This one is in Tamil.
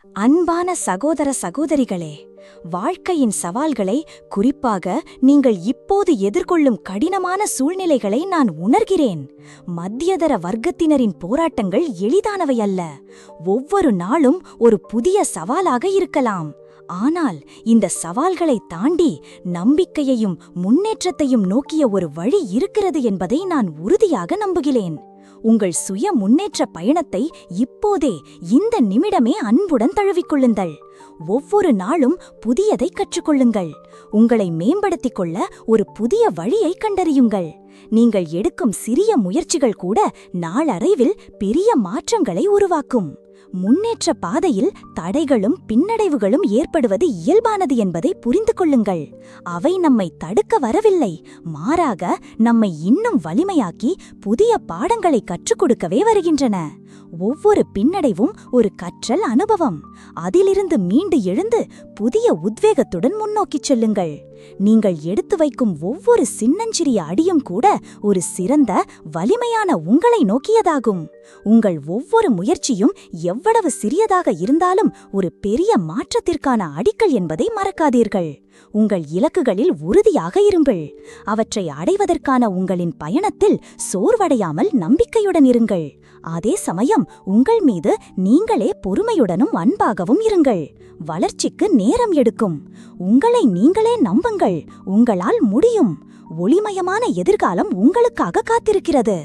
அன்பான சகோதர சகோதரிகளே, வாழ்க்கையின் சவால்களை, குறிப்பாக நீங்கள் இப்போது எதிர்கொள்ளும் கடினமான சூழ்நிலைகளை நான் உணர்கிறேன். மத்தியதர வர்க்கத்தினரின் போராட்டங்கள் எளிதானவை அல்ல. ஒவ்வொரு நாளும் ஒரு புதிய சவாலாக இருக்கலாம். ஆனால் இந்த சவால்களை தாண்டி நம்பிக்கையையும் முன்னேற்றத்தையும் நோக்கிய ஒரு வழி இருக்கிறது என்பதை நான் உறுதியாக நம்புகிறேன். உங்கள் சுய முன்னேற்ற பயணத்தை இப்போதே, இந்த நிமிடமே அன்புடன் தழுவிக்கொள்ளுங்கள். ஒவ்வொரு நாளும் புதியதை கற்றுக்கொள்ளுங்கள். உங்களை மேம்படுத்திக் கொள்ள ஒரு புதிய வழியை கண்டறியுங்கள். நீங்கள் எடுக்கும் சிறிய முயற்சிகள் கூட நாளடைவில் பெரிய மாற்றங்களை உருவாக்கும். முன்னேற்ற பாதையில் தடைகளும் பின்னடைவுகளும் ஏற்படுவது இயல்பானது என்பதை புரிந்து கொள்ளுங்கள். அவை நம்மை தடுக்க வரவில்லை, மாறாக நம்மை இன்னும் வலிமையாக்கி புதிய பாடங்களை கற்றுக் கொடுக்கவே வருகின்றன. ஒவ்வொரு பின்னடைவும் ஒரு கற்றல் அனுபவம். அதிலிருந்து மீண்டு எழுந்து புதிய உத்வேகத்துடன் முன்னோக்கிச் செல்லுங்கள். நீங்கள் எடுத்து வைக்கும் ஒவ்வொரு சின்னஞ்சிறிய அடியும் கூட ஒரு சிறந்த, வலிமையான உங்களை நோக்கியதாகும். உங்கள் ஒவ்வொரு முயற்சியும் எவ்வளவு சிறியதாக இருந்தாலும் ஒரு பெரிய மாற்றத்திற்கான அடிக்கல் என்பதை மறக்காதீர்கள். உங்கள் இலக்குகளில் உறுதியாக இருங்கள். அவற்றை அடைவதற்கான உங்களின் பயணத்தில் சோர்வடையாமல் நம்பிக்கையுடன் இருங்கள். அதே சமயம் உங்கள் மீது நீங்களே பொறுமையுடனும் அன்பாகவும் இருங்கள். வளர்ச்சிக்கு நேரம் எடுக்கும். உங்களை நீங்களே நம்புங்கள். உங்களால் முடியும். ஒளிமயமான எதிர்காலம் உங்களுக்காக காத்திருக்கிறது.